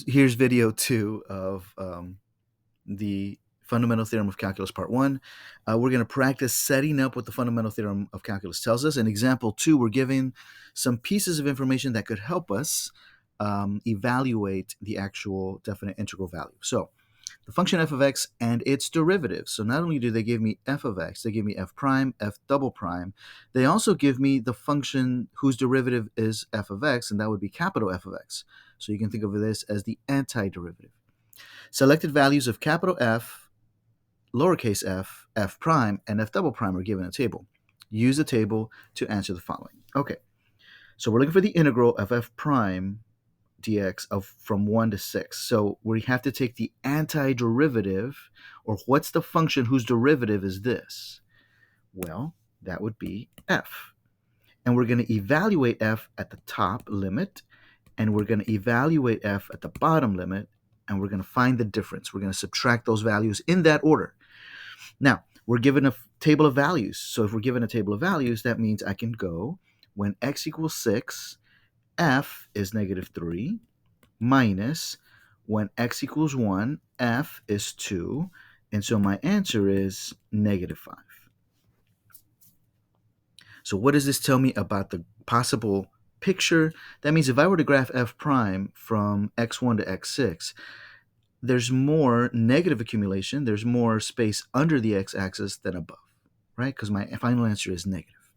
Here's video 2 of the fundamental theorem of calculus part 1. We're going to practice setting up what the fundamental theorem of calculus tells us. In example 2, we're giving some pieces of information that could help us evaluate the actual definite integral value. So the function f of x and its derivative. So not only do they give me f of x, they give me f prime, f double prime. They also give me the function whose derivative is f of x, and that would be capital F of x. So you can think of this as the antiderivative. Selected values of capital F, lowercase f, f prime, and f double prime are given in a table. Use the table to answer the following. Okay, so we're looking for the integral of f prime dx of from 1 to 6. So we have to take the antiderivative, or what's the function whose derivative is this? Well, that would be f. And we're going to evaluate f at the top limit, and we're going to evaluate f at the bottom limit, and we're going to find the difference. We're going to subtract those values in that order. Now, we're given a table of values. So if we're given a table of values, that means I can go when x equals 6, f is negative 3, minus when x equals 1, f is 2, and so my answer is negative 5. So what does this tell me about the possible picture? That means if I were to graph f prime from x1 to x6, there's more negative accumulation, there's more space under the x-axis than above, right? Because my final answer is negative.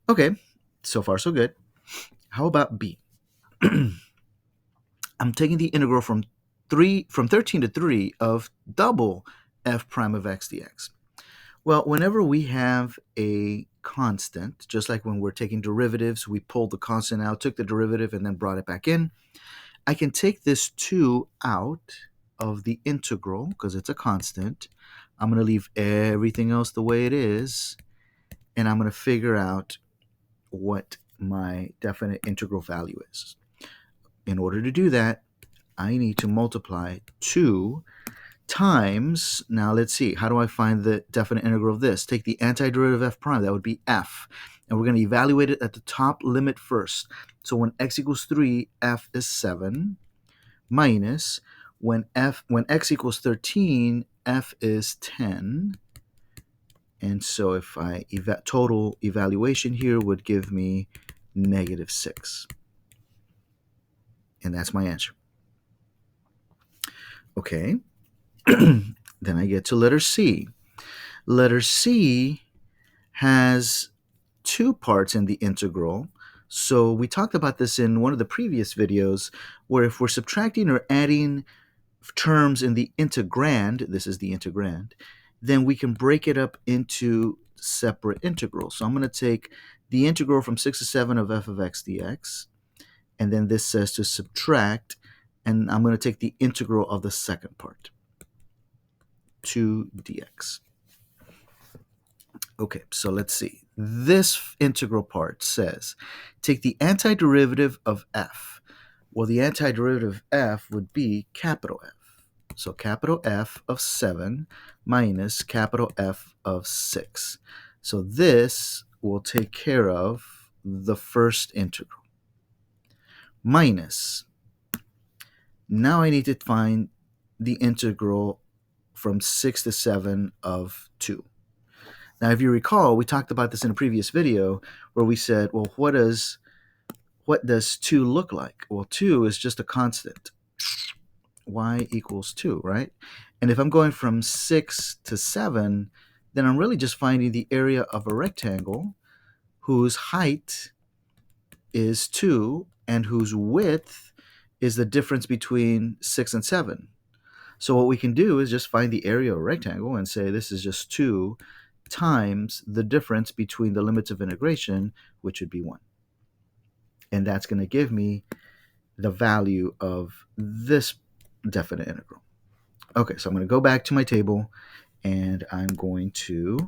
Okay, so far so good. How about b? I'm taking the integral from 13 to 3 of double f prime of x dx. Well, whenever we have a constant, just like when we're taking derivatives, we pulled the constant out, took the derivative, and then brought it back in, I can take this 2 out of the integral because it's a constant. I'm going to leave everything else the way it is, and I'm going to figure out what my definite integral value is. In order to do that, I need to multiply 2 times, now let's see, how do I find the definite integral of this? Take the antiderivative of f prime, that would be f, and we're going to evaluate it at the top limit first. So when x equals 3, f is 7, minus when x equals 13, f is 10, and so if I total evaluation here would give me negative 6, and that's my answer. Okay. Then I get to letter C. Letter C has 2 parts in the integral. So we talked about this in one of the previous videos, where if we're subtracting or adding terms in the integrand, this is the integrand, then we can break it up into separate integrals. So I'm going to take the integral from 6 to 7 of f of x dx, and then this says to subtract, and I'm going to take the integral of the second part, 2 dx. Okay, so let's see. This integral part says take the antiderivative of f. Well, the antiderivative of f would be capital F. So capital F of 7 minus capital F of 6. So this will take care of the first integral. Minus, now I need to find the integral from 6 to 7 of 2. Now, if you recall, we talked about this in a previous video where we said, well, what does 2 look like? Well, 2 is just a constant. Y equals 2, right? And if I'm going from 6 to 7, then I'm really just finding the area of a rectangle whose height is 2 and whose width is the difference between 6 and 7. So what we can do is just find the area of a rectangle and say this is just 2 times the difference between the limits of integration, which would be 1. And that's going to give me the value of this definite integral. Okay, so I'm going to go back to my table, and I'm going to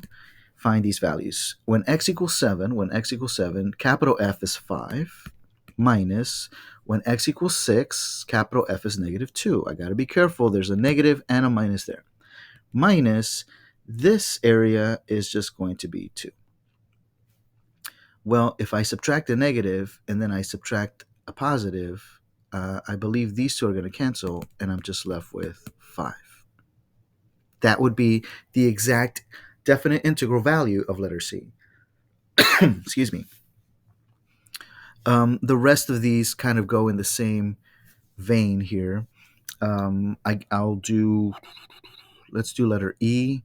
find these values. When x equals 7, capital F is 5, minus when x equals 6, capital F is negative 2. I got to be careful. There's a negative and a minus there. Minus this area is just going to be 2. Well, if I subtract a negative and then I subtract a positive, I believe these two are going to cancel, and I'm just left with 5. That would be the exact definite integral value of letter C. Excuse me. The rest of these kind of go in the same vein here. Let's do letter E,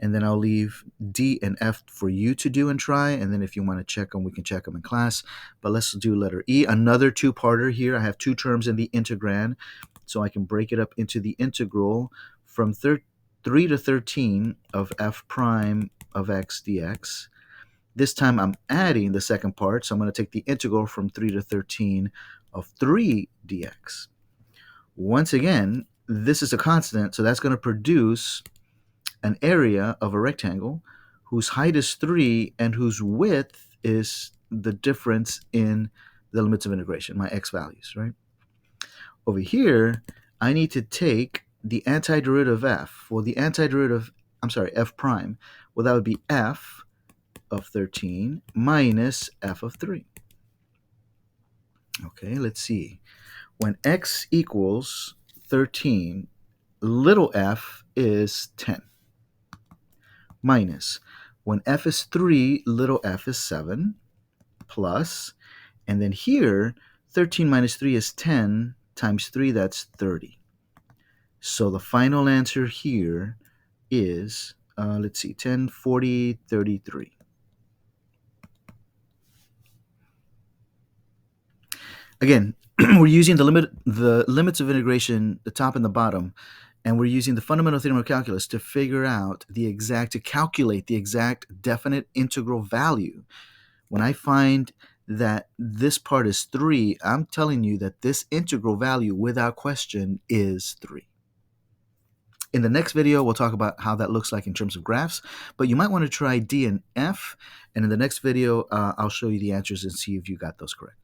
and then I'll leave D and F for you to do and try, and then if you want to check them, we can check them in class. But let's do letter E, another two-parter here. I have two terms in the integrand, so I can break it up into the integral from 3 to 13 of f prime of x dx. This time I'm adding the second part, so I'm going to take the integral from 3 to 13 of 3 dx. Once again, this is a constant, so that's going to produce an area of a rectangle whose height is 3 and whose width is the difference in the limits of integration, my x values, right? Over here, I need to take the antiderivative of f. Well, the antiderivative, f prime. Well, that would be f of 13 minus f of 3. Okay, let's see. When x equals 13, little f is 10. Minus, when f is 3, little f is 7. Plus, and then here, 13 minus 3 is 10 times 3, that's 30. So the final answer here is, let's see, 10, 40, 33. Again, we're using the limits of integration, the top and the bottom, and we're using the fundamental theorem of calculus to calculate the exact definite integral value. When I find that this part is 3, I'm telling you that this integral value, without question, is 3. In the next video, we'll talk about how that looks like in terms of graphs, but you might want to try D and F, and in the next video, I'll show you the answers and see if you got those correct.